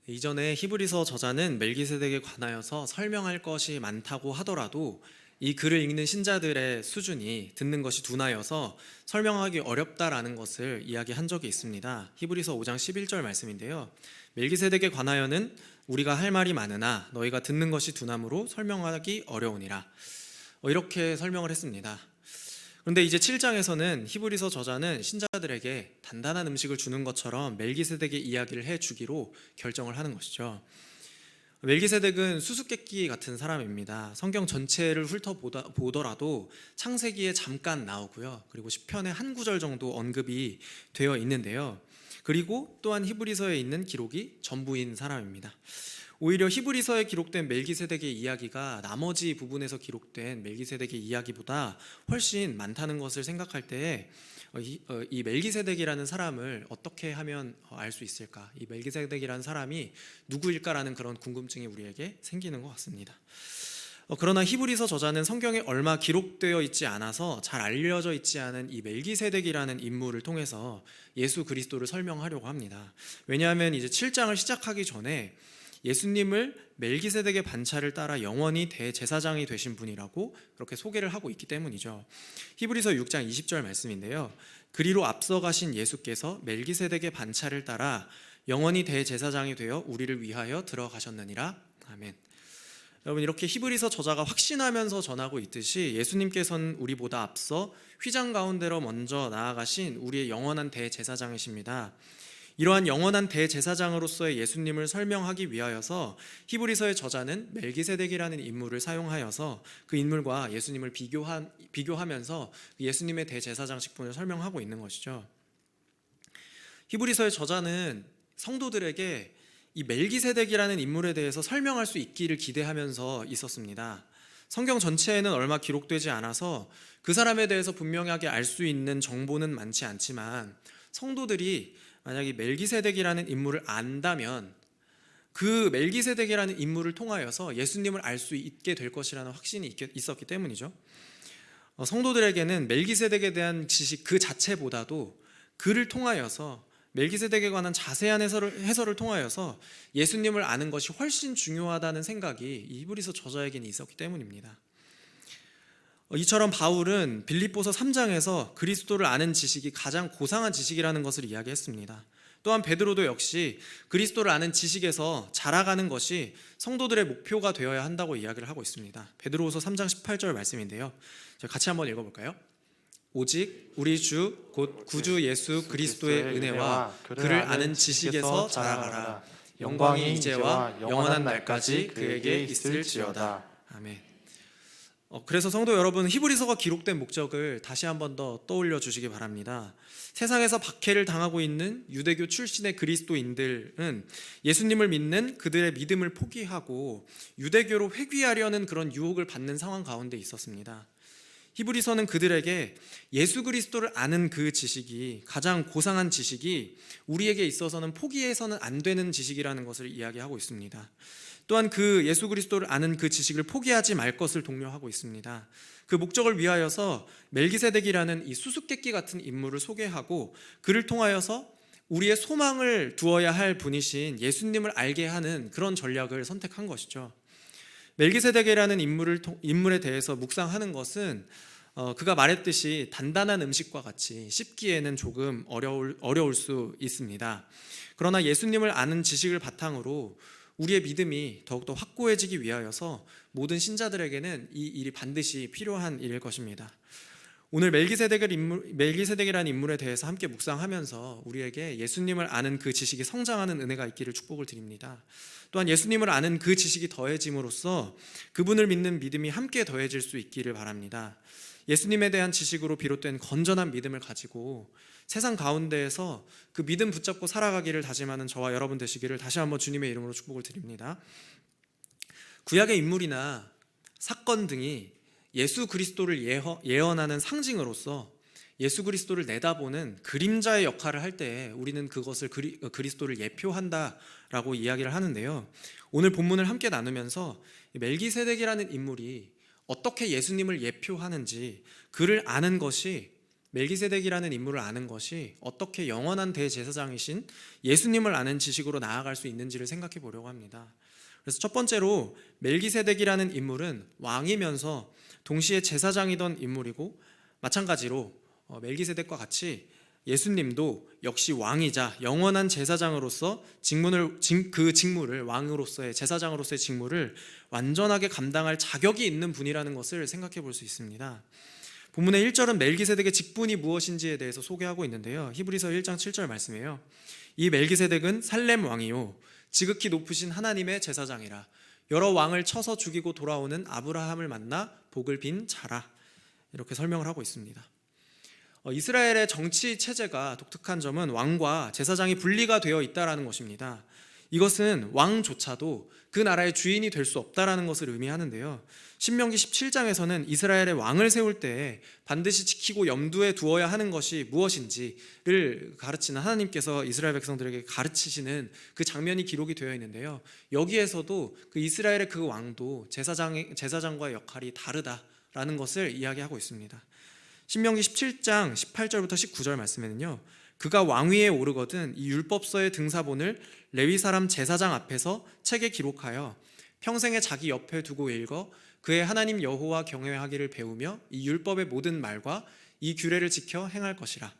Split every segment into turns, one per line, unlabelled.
이전에 히브리서 저자는 멜기세덱에 관하여서 설명할 것이 많다고 하더라도 이 글을 읽는 신자들의 수준이 듣는 것이 둔하여서 설명하기 어렵다라는 것을 이야기한 적이 있습니다. 히브리서 5장 11절 말씀인데요. 멜기세덱에 관하여는 우리가 할 말이 많으나 너희가 듣는 것이 둔함으로 설명하기 어려우니라. 이렇게 설명을 했습니다. 그런데 이제 7장에서는 히브리서 저자는 신자들에게 단단한 음식을 주는 것처럼 멜기세덱의 이야기를 해주기로 결정을 하는 것이죠. 멜기세덱은 수수께끼 같은 사람입니다. 성경 전체를 훑어보더라도 창세기에 잠깐 나오고요. 그리고 시편에 한 구절 정도 언급이 되어 있는데요. 그리고 또한 히브리서에 있는 기록이 전부인 사람입니다. 오히려 히브리서에 기록된 멜기세덱의 이야기가 나머지 부분에서 기록된 멜기세덱의 이야기보다 훨씬 많다는 것을 생각할 때에 이 멜기세덱이라는 사람을 어떻게 하면 알 수 있을까? 이 멜기세덱이라는 사람이 누구일까라는 그런 궁금증이 우리에게 생기는 것 같습니다. 그러나 히브리서 저자는 성경에 얼마 기록되어 있지 않아서 잘 알려져 있지 않은 이 멜기세덱이라는 인물을 통해서 예수 그리스도를 설명하려고 합니다. 왜냐하면 이제 7장을 시작하기 전에 예수님을 멜기세덱의 반차를 따라 영원히 대제사장이 되신 분이라고 그렇게 소개를 하고 있기 때문이죠. 히브리서 6장 20절 말씀인데요. 그리로 앞서가신 예수께서 멜기세덱의 반차를 따라 영원히 대제사장이 되어 우리를 위하여 들어가셨느니라. 아멘. 여러분, 이렇게 히브리서 저자가 확신하면서 전하고 있듯이 예수님께서는 우리보다 앞서 휘장 가운데로 먼저 나아가신 우리의 영원한 대제사장이십니다. 이러한 영원한 대제사장으로서의 예수님을 설명하기 위하여서 히브리서의 저자는 멜기세덱이라는 인물을 사용하여서 그 인물과 예수님을 비교하면서 예수님의 대제사장 직분을 설명하고 있는 것이죠. 히브리서의 저자는 성도들에게 이 멜기세덱이라는 인물에 대해서 설명할 수 있기를 기대하면서 있었습니다. 성경 전체에는 얼마 기록되지 않아서 그 사람에 대해서 분명하게 알 수 있는 정보는 많지 않지만 성도들이 만약에 멜기세덱이라는 인물을 안다면 그 멜기세덱이라는 인물을 통하여서 예수님을 알 수 있게 될 것이라는 확신이 있었기 때문이죠. 성도들에게는 멜기세덱에 대한 지식 그 자체보다도 그를 통하여서 멜기세덱에 관한 자세한 해설을 통하여서 예수님을 아는 것이 훨씬 중요하다는 생각이 히브리서 저자에게는 있었기 때문입니다. 이처럼 바울은 빌립보서 3장에서 그리스도를 아는 지식이 가장 고상한 지식이라는 것을 이야기했습니다. 또한 베드로도 역시 그리스도를 아는 지식에서 자라가는 것이 성도들의 목표가 되어야 한다고 이야기를 하고 있습니다. 베드로후서 3장 18절 말씀인데요. 같이 한번 읽어볼까요? 오직 우리 주 곧 구주 예수 그리스도의 은혜와 그를 아는 지식에서 자라가라. 영광이 이제와 영원한 날까지 그에게 있을지어다. 아멘. 그래서 성도 여러분, 히브리서가 기록된 목적을 다시 한 번 더 떠올려 주시기 바랍니다. 세상에서 박해를 당하고 있는 유대교 출신의 그리스도인들은 예수님을 믿는 그들의 믿음을 포기하고 유대교로 회귀하려는 그런 유혹을 받는 상황 가운데 있었습니다. 히브리서는 그들에게 예수 그리스도를 아는 그 지식이 가장 고상한 지식이 우리에게 있어서는 포기해서는 안 되는 지식이라는 것을 이야기하고 있습니다. 또한 그 예수 그리스도를 아는 그 지식을 포기하지 말 것을 독려하고 있습니다. 그 목적을 위하여서 멜기세덱이라는 이 수수께끼 같은 인물을 소개하고 그를 통하여서 우리의 소망을 두어야 할 분이신 예수님을 알게 하는 그런 전략을 선택한 것이죠. 멜기세덱이라는 인물에 대해서 묵상하는 것은 그가 말했듯이 단단한 음식과 같이 씹기에는 조금 어려울 수 있습니다. 그러나 예수님을 아는 지식을 바탕으로 우리의 믿음이 더욱더 확고해지기 위하여서 모든 신자들에게는 이 일이 반드시 필요한 일일 것입니다. 오늘 멜기세덱이라는 인물에 대해서 함께 묵상하면서 우리에게 예수님을 아는 그 지식이 성장하는 은혜가 있기를 축복을 드립니다. 또한 예수님을 아는 그 지식이 더해짐으로써 그분을 믿는 믿음이 함께 더해질 수 있기를 바랍니다. 예수님에 대한 지식으로 비롯된 건전한 믿음을 가지고 세상 가운데에서 그 믿음 붙잡고 살아가기를 다짐하는 저와 여러분 되시기를 다시 한번 주님의 이름으로 축복을 드립니다. 구약의 인물이나 사건 등이 예수 그리스도를 예언하는 상징으로서 예수 그리스도를 내다보는 그림자의 역할을 할 때 우리는 그것을 그리스도를 예표한다라고 이야기를 하는데요. 오늘 본문을 함께 나누면서 멜기세덱이라는 인물이 어떻게 예수님을 예표하는지 그를 아는 것이 멜기세덱이라는 인물을 아는 것이 어떻게 영원한 대제사장이신 예수님을 아는 지식으로 나아갈 수 있는지를 생각해 보려고 합니다. 그래서 첫 번째로 멜기세덱이라는 인물은 왕이면서 동시에 제사장이던 인물이고, 마찬가지로 멜기세덱과 같이 예수님도 역시 왕이자 영원한 제사장으로서 그 직무를, 왕으로서의 제사장으로서의 직무를 완전하게 감당할 자격이 있는 분이라는 것을 생각해 볼 수 있습니다. 본문의 1절은 멜기세덱의 직분이 무엇인지에 대해서 소개하고 있는데요, 히브리서 1장 7절 말씀이에요. 이 멜기세덱은 살렘 왕이요 지극히 높으신 하나님의 제사장이라. 여러 왕을 쳐서 죽이고 돌아오는 아브라함을 만나 복을 빈 자라. 이렇게 설명을 하고 있습니다. 이스라엘의 정치 체제가 독특한 점은 왕과 제사장이 분리가 되어 있다는 것입니다. 이것은 왕조차도 그 나라의 주인이 될 수 없다는 것을 의미하는데요, 신명기 17장에서는 이스라엘의 왕을 세울 때 반드시 지키고 염두에 두어야 하는 것이 무엇인지를 가르치는, 하나님께서 이스라엘 백성들에게 가르치시는 그 장면이 기록이 되어 있는데요, 여기에서도 그 이스라엘의 그 왕도 제사장과의 역할이 다르다라는 것을 이야기하고 있습니다. 신명기 17장 18절부터 19절 말씀에는요, 그가 왕위에 오르거든 이 율법서의 등사본을 레위 사람 제사장 앞에서 책에 기록하여 평생에 자기 옆에 두고 읽어 그의 하나님 여호와 경외하기를 배우며 이 율법의 모든 말과 이 규례를 지켜 행할 것이라.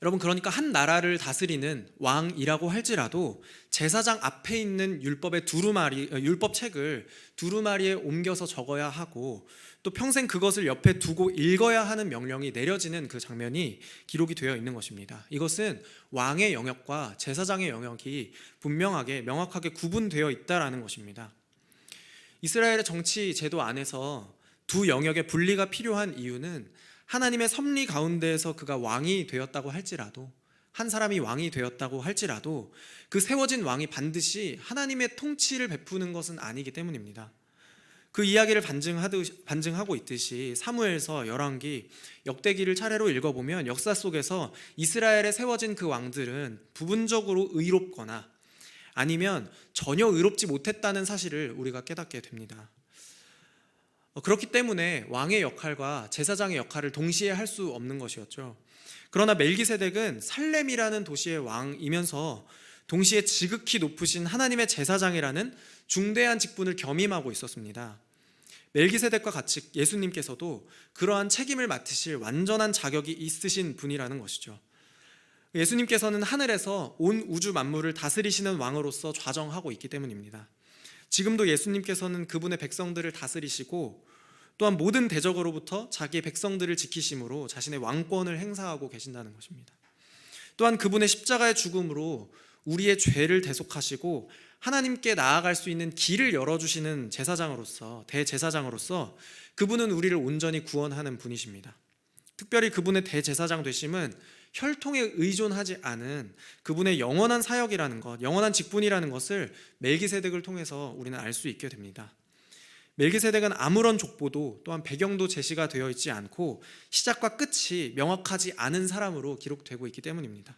여러분, 그러니까 한 나라를 다스리는 왕이라고 할지라도 제사장 앞에 있는 율법 책을 두루마리에 옮겨서 적어야 하고, 또 평생 그것을 옆에 두고 읽어야 하는 명령이 내려지는 그 장면이 기록이 되어 있는 것입니다. 이것은 왕의 영역과 제사장의 영역이 명확하게 구분되어 있다는 것입니다. 이스라엘의 정치 제도 안에서 두 영역의 분리가 필요한 이유는 하나님의 섭리 가운데에서 그가 왕이 되었다고 할지라도, 한 사람이 왕이 되었다고 할지라도 그 세워진 왕이 반드시 하나님의 통치를 베푸는 것은 아니기 때문입니다. 그 이야기를 반증하고 있듯이 사무엘서, 열왕기, 역대기를 차례로 읽어보면 역사 속에서 이스라엘에 세워진 그 왕들은 부분적으로 의롭거나 아니면 전혀 의롭지 못했다는 사실을 우리가 깨닫게 됩니다. 그렇기 때문에 왕의 역할과 제사장의 역할을 동시에 할 수 없는 것이었죠. 그러나 멜기세덱은 살렘이라는 도시의 왕이면서 동시에 지극히 높으신 하나님의 제사장이라는 중대한 직분을 겸임하고 있었습니다. 멜기세덱과 같이 예수님께서도 그러한 책임을 맡으실 완전한 자격이 있으신 분이라는 것이죠. 예수님께서는 하늘에서 온 우주 만물을 다스리시는 왕으로서 좌정하고 있기 때문입니다. 지금도 예수님께서는 그분의 백성들을 다스리시고 또한 모든 대적으로부터 자기의 백성들을 지키심으로 자신의 왕권을 행사하고 계신다는 것입니다. 또한 그분의 십자가의 죽음으로 우리의 죄를 대속하시고 하나님께 나아갈 수 있는 길을 열어주시는 대제사장으로서 그분은 우리를 온전히 구원하는 분이십니다. 특별히 그분의 대제사장 되심은 혈통에 의존하지 않은 그분의 영원한 사역이라는 것, 영원한 직분이라는 것을 멜기세덱을 통해서 우리는 알 수 있게 됩니다. 멜기세덱은 아무런 족보도 또한 배경도 제시가 되어 있지 않고 시작과 끝이 명확하지 않은 사람으로 기록되고 있기 때문입니다.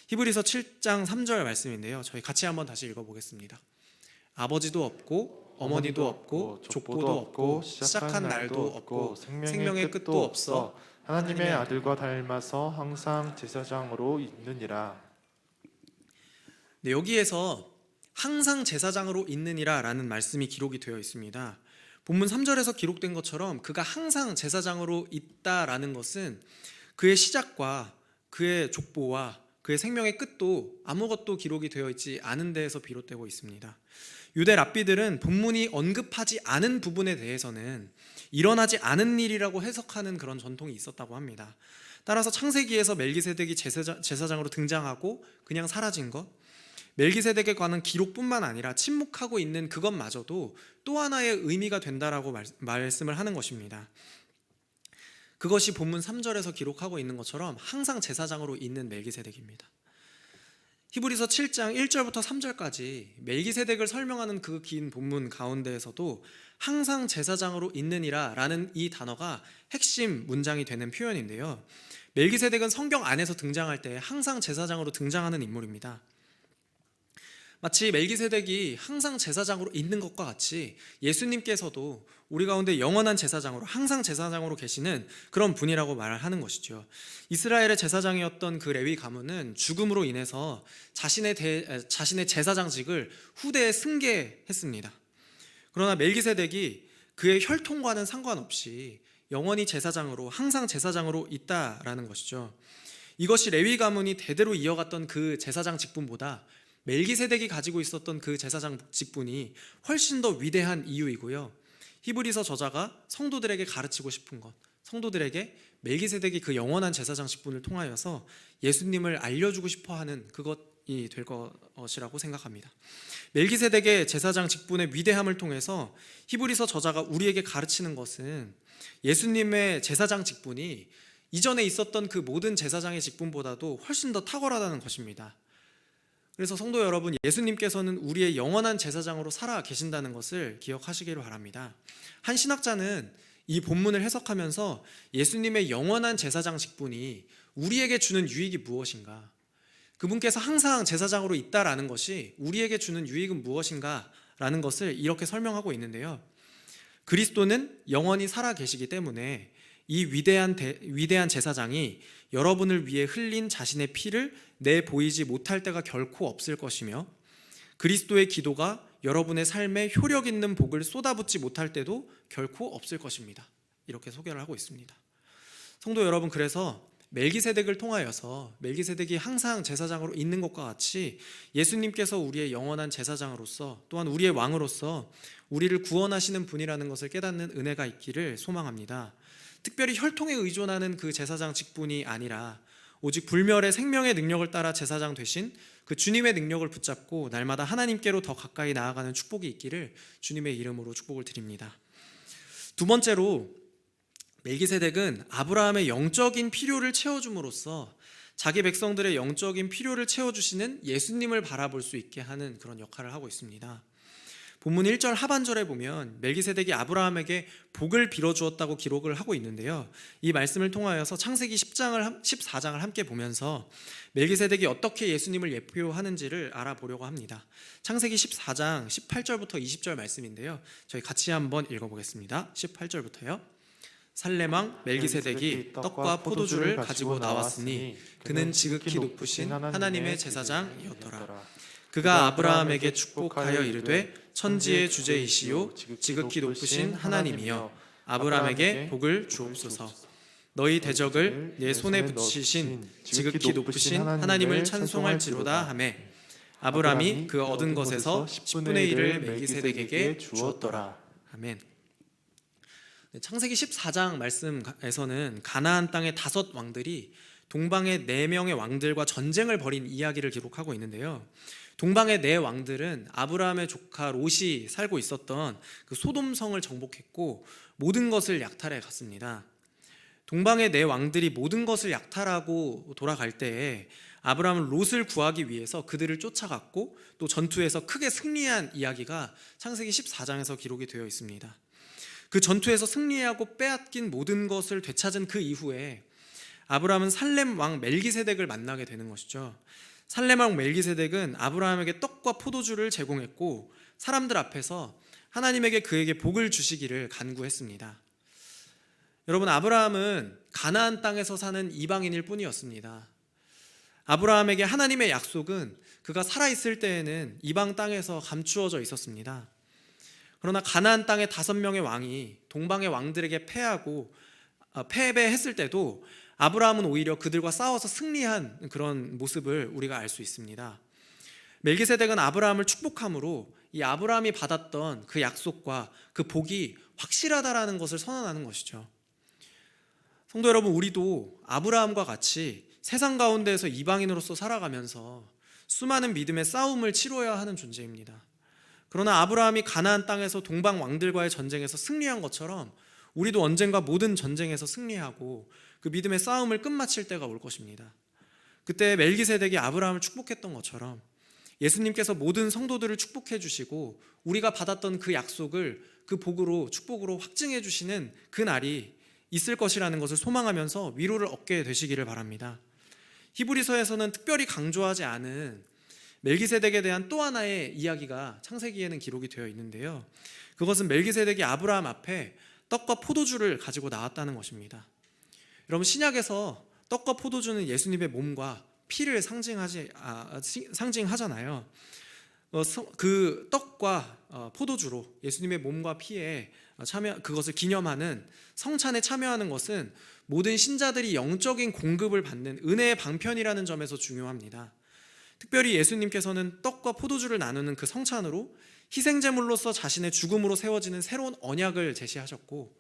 히브리서 7장 3절 말씀인데요, 저희 같이 한번 다시 읽어보겠습니다. 아버지도 없고 어머니도 없고 족보도 없고 시작한 날도 없고 생명의 끝도 없어
하나님의 아들과 닮아서 항상 제사장으로 있느니라.
네, 여기에서 항상 제사장으로 있느니라 라는 말씀이 기록이 되어 있습니다. 본문 3절에서 기록된 것처럼 그가 항상 제사장으로 있다라는 것은 그의 시작과 그의 족보와 그의 생명의 끝도 아무것도 기록이 되어 있지 않은 데에서 비롯되고 있습니다. 유대 랍비들은 본문이 언급하지 않은 부분에 대해서는 일어나지 않은 일이라고 해석하는 그런 전통이 있었다고 합니다. 따라서 창세기에서 멜기세덱이 제사장으로 등장하고 그냥 사라진 것, 멜기세덱에 관한 기록뿐만 아니라 침묵하고 있는 그것마저도 또 하나의 의미가 된다라고 말씀을 하는 것입니다. 그것이 본문 3절에서 기록하고 있는 것처럼 항상 제사장으로 있는 멜기세덱입니다. 히브리서 7장 1절부터 3절까지 멜기세덱을 설명하는 그 긴 본문 가운데에서도 항상 제사장으로 있느니라 라는 이 단어가 핵심 문장이 되는 표현인데요, 멜기세덱은 성경 안에서 등장할 때 항상 제사장으로 등장하는 인물입니다. 마치 멜기세덱이 항상 제사장으로 있는 것과 같이 예수님께서도 우리 가운데 영원한 제사장으로 항상 제사장으로 계시는 그런 분이라고 말하는 것이죠. 이스라엘의 제사장이었던 그 레위 가문은 죽음으로 인해서 자신의 제사장직을 후대에 승계했습니다. 그러나 멜기세덱이 그의 혈통과는 상관없이 영원히 제사장으로 항상 제사장으로 있다라는 것이죠. 이것이 레위 가문이 대대로 이어갔던 그 제사장 직분보다 멜기세덱이 가지고 있었던 그 제사장 직분이 훨씬 더 위대한 이유이고요. 히브리서 저자가 성도들에게 가르치고 싶은 것, 성도들에게 멜기세덱이 그 영원한 제사장 직분을 통하여서 예수님을 알려주고 싶어하는 그것이 될 것이라고 생각합니다. 멜기세덱의 제사장 직분의 위대함을 통해서 히브리서 저자가 우리에게 가르치는 것은 예수님의 제사장 직분이 이전에 있었던 그 모든 제사장의 직분보다도 훨씬 더 탁월하다는 것입니다. 그래서 성도 여러분, 예수님께서는 우리의 영원한 제사장으로 살아 계신다는 것을 기억하시기를 바랍니다. 한 신학자는 이 본문을 해석하면서 예수님의 영원한 제사장 직분이 우리에게 주는 유익이 무엇인가, 그분께서 항상 제사장으로 있다라는 것이 우리에게 주는 유익은 무엇인가 라는 것을 이렇게 설명하고 있는데요. 그리스도는 영원히 살아 계시기 때문에 이 위대한 제사장이 여러분을 위해 흘린 자신의 피를 내보이지 못할 때가 결코 없을 것이며, 그리스도의 기도가 여러분의 삶에 효력 있는 복을 쏟아붓지 못할 때도 결코 없을 것입니다. 이렇게 소개를 하고 있습니다. 성도 여러분, 그래서 멜기세덱을 통하여서 멜기세덱이 항상 제사장으로 있는 것과 같이 예수님께서 우리의 영원한 제사장으로서 또한 우리의 왕으로서 우리를 구원하시는 분이라는 것을 깨닫는 은혜가 있기를 소망합니다. 특별히 혈통에 의존하는 그 제사장 직분이 아니라 오직 불멸의 생명의 능력을 따라 제사장 되신 그 주님의 능력을 붙잡고 날마다 하나님께로 더 가까이 나아가는 축복이 있기를 주님의 이름으로 축복을 드립니다. 두 번째로, 멜기세덱은 아브라함의 영적인 필요를 채워줌으로써 자기 백성들의 영적인 필요를 채워주시는 예수님을 바라볼 수 있게 하는 그런 역할을 하고 있습니다. 본문 1절 하반절에 보면 멜기세덱이 아브라함에게 복을 빌어주었다고 기록을 하고 있는데요. 이 말씀을 통하여서 창세기 14장을 함께 보면서 멜기세덱이 어떻게 예수님을 예표하는지를 알아보려고 합니다. 창세기 14장 18절부터 20절 말씀인데요. 저희 같이 한번 읽어보겠습니다. 18절부터요. 살렘왕 멜기세덱이 떡과 포도주를 가지고 나왔으니 그는 지극히 높으신 하나님의 제사장이었더라. 그가 아브라함에게 축복하여 이르되 천지의 주제이시요 지극히 높으신 하나님이여 아브라함에게 복을 주옵소서. 너희 대적을 내 손에 붙이신 지극히 높으신 하나님을 찬송할지로다 하매 아브라함이 그 얻은 것에서 10분의 1을 멜기세덱에게 주었더라. 아멘. 창세기 14장 말씀에서는 가나안 땅의 5 왕들이 동방의 4명의 왕들과 전쟁을 벌인 이야기를 기록하고 있는데요. 동방의 4 왕들은 아브라함의 조카 롯이 살고 있었던 그 소돔성을 정복했고 모든 것을 약탈해 갔습니다. 동방의 4 왕들이 모든 것을 약탈하고 돌아갈 때에 아브라함은 롯을 구하기 위해서 그들을 쫓아갔고 또 전투에서 크게 승리한 이야기가 창세기 14장에서 기록이 되어 있습니다. 그 전투에서 승리하고 빼앗긴 모든 것을 되찾은 그 이후에 아브라함은 살렘 왕 멜기세덱을 만나게 되는 것이죠. 살렘 왕 멜기세덱은 아브라함에게 떡과 포도주를 제공했고 사람들 앞에서 하나님에게 그에게 복을 주시기를 간구했습니다. 여러분, 아브라함은 가나안 땅에서 사는 이방인일 뿐이었습니다. 아브라함에게 하나님의 약속은 그가 살아있을 때에는 이방 땅에서 감추어져 있었습니다. 그러나 가나안 땅의 5명의 왕이 동방의 왕들에게 패배했을 때도 아브라함은 오히려 그들과 싸워서 승리한 그런 모습을 우리가 알 수 있습니다. 멜기세덱은 아브라함을 축복함으로 이 아브라함이 받았던 그 약속과 그 복이 확실하다라는 것을 선언하는 것이죠. 성도 여러분, 우리도 아브라함과 같이 세상 가운데에서 이방인으로서 살아가면서 수많은 믿음의 싸움을 치러야 하는 존재입니다. 그러나 아브라함이 가나안 땅에서 동방 왕들과의 전쟁에서 승리한 것처럼 우리도 언젠가 모든 전쟁에서 승리하고 그 믿음의 싸움을 끝마칠 때가 올 것입니다. 그때 멜기세덱이 아브라함을 축복했던 것처럼 예수님께서 모든 성도들을 축복해 주시고 우리가 받았던 그 약속을 그 복으로 축복으로 확증해 주시는 그 날이 있을 것이라는 것을 소망하면서 위로를 얻게 되시기를 바랍니다. 히브리서에서는 특별히 강조하지 않은 멜기세덱에 대한 또 하나의 이야기가 창세기에는 기록이 되어 있는데요. 그것은 멜기세덱이 아브라함 앞에 떡과 포도주를 가지고 나왔다는 것입니다. 여러분, 신약에서 떡과 포도주는 예수님의 몸과 피를 상징하잖아요. 그 떡과 포도주로 예수님의 몸과 피에 그것을 기념하는 성찬에 참여하는 것은 모든 신자들이 영적인 공급을 받는 은혜의 방편이라는 점에서 중요합니다. 특별히 예수님께서는 떡과 포도주를 나누는 그 성찬으로 희생제물로서 자신의 죽음으로 세워지는 새로운 언약을 제시하셨고,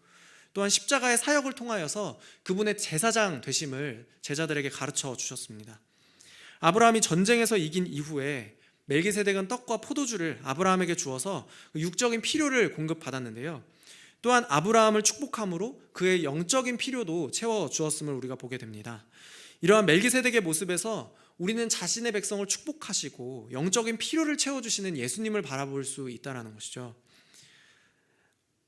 또한 십자가의 사역을 통하여서 그분의 제사장 되심을 제자들에게 가르쳐 주셨습니다. 아브라함이 전쟁에서 이긴 이후에 멜기세덱은 떡과 포도주를 아브라함에게 주어서 육적인 필요를 공급받았는데요. 또한 아브라함을 축복함으로 그의 영적인 필요도 채워 주었음을 우리가 보게 됩니다. 이러한 멜기세덱의 모습에서 우리는 자신의 백성을 축복하시고 영적인 필요를 채워주시는 예수님을 바라볼 수 있다는 것이죠.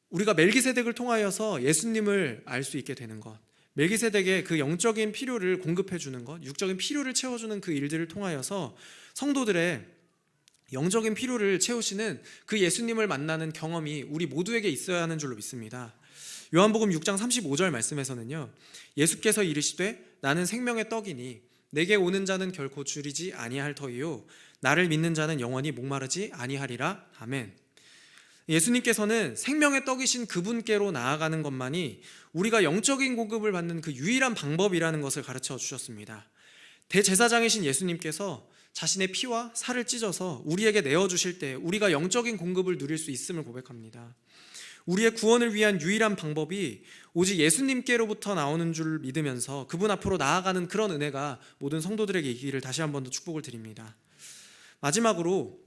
우리가 멜기세덱을 통하여서 예수님을 알 수 있게 되는 것, 멜기세덱의 그 영적인 필요를 공급해 주는 것, 육적인 필요를 채워주는 그 일들을 통하여서 성도들의 영적인 필요를 채우시는 그 예수님을 만나는 경험이 우리 모두에게 있어야 하는 줄로 믿습니다. 요한복음 6장 35절 말씀에서는요, 예수께서 이르시되 나는 생명의 떡이니 내게 오는 자는 결코 줄이지 아니할 터이요 나를 믿는 자는 영원히 목마르지 아니하리라. 아멘. 예수님께서는 생명의 떡이신 그분께로 나아가는 것만이 우리가 영적인 공급을 받는 그 유일한 방법이라는 것을 가르쳐 주셨습니다. 대제사장이신 예수님께서 자신의 피와 살을 찢어서 우리에게 내어주실 때 우리가 영적인 공급을 누릴 수 있음을 고백합니다. 우리의 구원을 위한 유일한 방법이 오직 예수님께로부터 나오는 줄 믿으면서 그분 앞으로 나아가는 그런 은혜가 모든 성도들에게 있기를 다시 한 번 더 축복을 드립니다. 마지막으로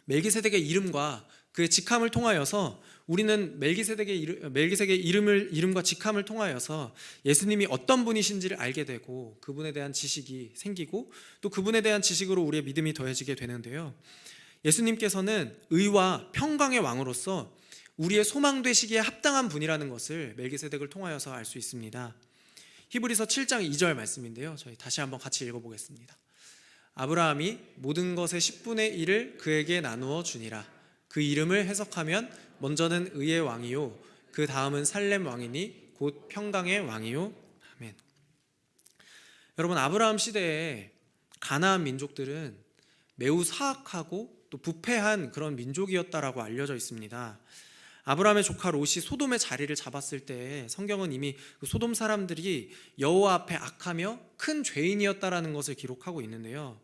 멜기세덱의 이름과 그의 직함을 통하여서 우리는 멜기세덱의 이름과 직함을 통하여서 예수님이 어떤 분이신지를 알게 되고 그분에 대한 지식이 생기고 또 그분에 대한 지식으로 우리의 믿음이 더해지게 되는데요. 예수님께서는 의와 평강의 왕으로서 우리의 소망 되시기에 합당한 분이라는 것을 멜기세덱을 통하여서 알 수 있습니다. 히브리서 7장 2절 말씀인데요. 저희 다시 한번 같이 읽어보겠습니다. 아브라함이 모든 것의 10분의 1을 그에게 나누어 주니라. 그 이름을 해석하면 먼저는 의의 왕이요 그 다음은 살렘 왕이니 곧 평강의 왕이요. 아멘. 여러분, 아브라함 시대에 가나안 민족들은 매우 사악하고 또 부패한 그런 민족이었다라고 알려져 있습니다. 아브라함의 조카 롯이 소돔의 자리를 잡았을 때 성경은 이미 그 소돔 사람들이 여호와 앞에 악하며 큰 죄인이었다라는 것을 기록하고 있는데요.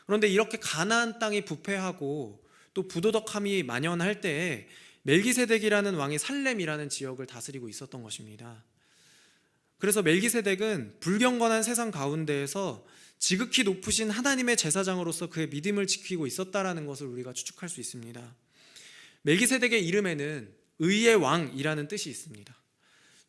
그런데 이렇게 가나안 땅이 부패하고 또 부도덕함이 만연할 때에 멜기세덱이라는 왕이 살렘이라는 지역을 다스리고 있었던 것입니다. 그래서 멜기세덱은 불경건한 세상 가운데에서 지극히 높으신 하나님의 제사장으로서 그의 믿음을 지키고 있었다라는 것을 우리가 추측할 수 있습니다. 멜기세덱의 이름에는 의의 왕이라는 뜻이 있습니다.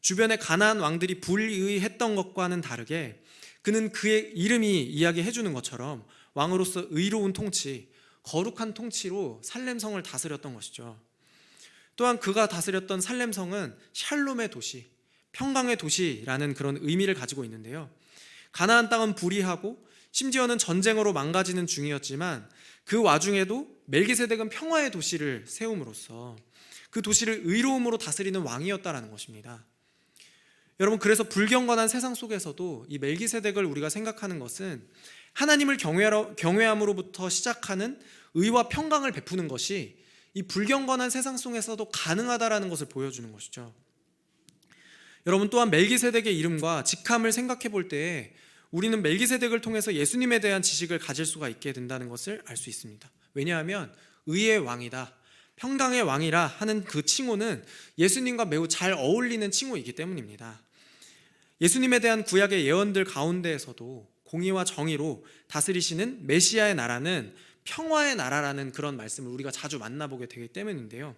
주변의 가나안 왕들이 불의했던 것과는 다르게 그는 그의 이름이 이야기해주는 것처럼 왕으로서 의로운 통치, 거룩한 통치로 살렘성을 다스렸던 것이죠. 또한 그가 다스렸던 살렘성은 샬롬의 도시, 평강의 도시라는 그런 의미를 가지고 있는데요. 가나안 땅은 불의하고 심지어는 전쟁으로 망가지는 중이었지만 그 와중에도 멜기세덱은 평화의 도시를 세움으로써 그 도시를 의로움으로 다스리는 왕이었다라는 것입니다. 여러분, 그래서 불경건한 세상 속에서도 이 멜기세덱을 우리가 생각하는 것은 하나님을 경외함으로부터 시작하는 의와 평강을 베푸는 것이 이 불경건한 세상 속에서도 가능하다라는 것을 보여주는 것이죠. 여러분, 또한 멜기세덱의 이름과 직함을 생각해 볼 때에 우리는 멜기세덱을 통해서 예수님에 대한 지식을 가질 수가 있게 된다는 것을 알 수 있습니다. 왜냐하면 의의 왕이다, 평강의 왕이라 하는 그 칭호는 예수님과 매우 잘 어울리는 칭호이기 때문입니다. 예수님에 대한 구약의 예언들 가운데에서도 공의와 정의로 다스리시는 메시아의 나라는 평화의 나라라는 그런 말씀을 우리가 자주 만나보게 되기 때문인데요.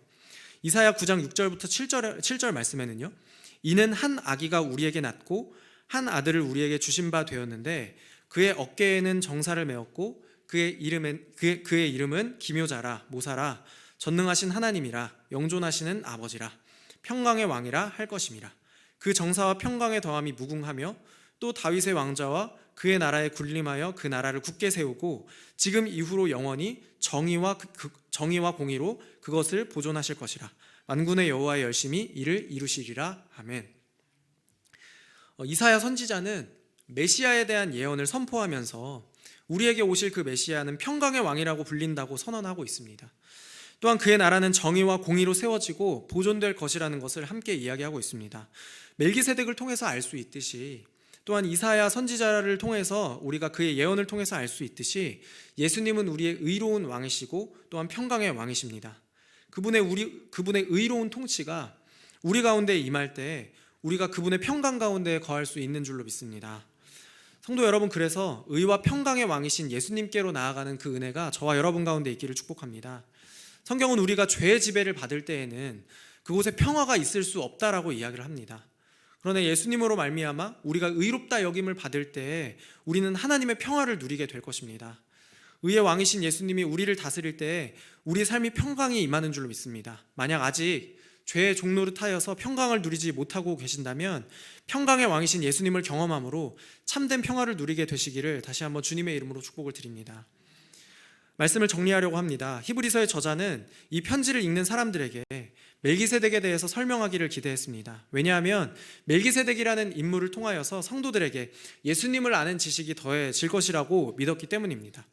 이사야 9장 6절부터 7절 말씀에는요, 이는 한 아기가 우리에게 낳고 한 아들을 우리에게 주신 바 되었는데 그의 어깨에는 정사를 메었고 그의 이름은 기묘자라, 모사라, 전능하신 하나님이라, 영존하시는 아버지라, 평강의 왕이라 할 것임이라. 그 정사와 평강의 더함이 무궁하며 또 다윗의 왕자와 그의 나라에 군림하여 그 나라를 굳게 세우고 지금 이후로 영원히 정의와 공의로 그것을 보존하실 것이라. 만군의 여호와의 열심히 이를 이루시리라. 아멘. 이사야 선지자는 메시아에 대한 예언을 선포하면서 우리에게 오실 그 메시아는 평강의 왕이라고 불린다고 선언하고 있습니다. 또한 그의 나라는 정의와 공의로 세워지고 보존될 것이라는 것을 함께 이야기하고 있습니다. 멜기세덱을 통해서 알 수 있듯이, 또한 이사야 선지자를 통해서 우리가 그의 예언을 통해서 알 수 있듯이 예수님은 우리의 의로운 왕이시고 또한 평강의 왕이십니다. 그분의 의로운 통치가 우리 가운데 임할 때 우리가 그분의 평강 가운데 거할 수 있는 줄로 믿습니다. 성도 여러분, 그래서 의와 평강의 왕이신 예수님께로 나아가는 그 은혜가 저와 여러분 가운데 있기를 축복합니다. 성경은 우리가 죄의 지배를 받을 때에는 그곳에 평화가 있을 수 없다라고 이야기를 합니다. 그러나 예수님으로 말미암아 우리가 의롭다 여김을 받을 때 우리는 하나님의 평화를 누리게 될 것입니다. 의의 왕이신 예수님이 우리를 다스릴 때 우리의 삶이 평강이 임하는 줄로 믿습니다. 만약 아직 죄의 종노릇하여서 평강을 누리지 못하고 계신다면 평강의 왕이신 예수님을 경험함으로 참된 평화를 누리게 되시기를 다시 한번 주님의 이름으로 축복을 드립니다. 말씀을 정리하려고 합니다. 히브리서의 저자는 이 편지를 읽는 사람들에게 멜기세덱에 대해서 설명하기를 기대했습니다. 왜냐하면 멜기세덱이라는 인물을 통하여서 성도들에게 예수님을 아는 지식이 더해질 것이라고 믿었기 때문입니다.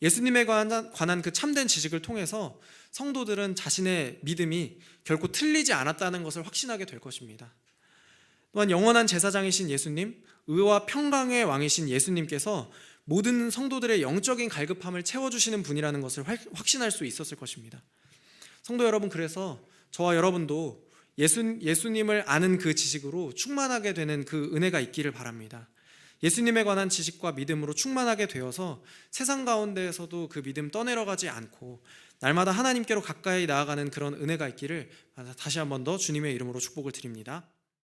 예수님에 관한 그 참된 지식을 통해서 성도들은 자신의 믿음이 결코 틀리지 않았다는 것을 확신하게 될 것입니다. 또한 영원한 제사장이신 예수님, 의와 평강의 왕이신 예수님께서 모든 성도들의 영적인 갈급함을 채워주시는 분이라는 것을 확신할 수 있었을 것입니다. 성도 여러분, 그래서 저와 여러분도 예수님을 아는 그 지식으로 충만하게 되는 그 은혜가 있기를 바랍니다. 예수님에 관한 지식과 믿음으로 충만하게 되어서 세상 가운데에서도 그 믿음 떠내려가지 않고 날마다 하나님께로 가까이 나아가는 그런 은혜가 있기를 다시 한 번 더 주님의 이름으로 축복을 드립니다.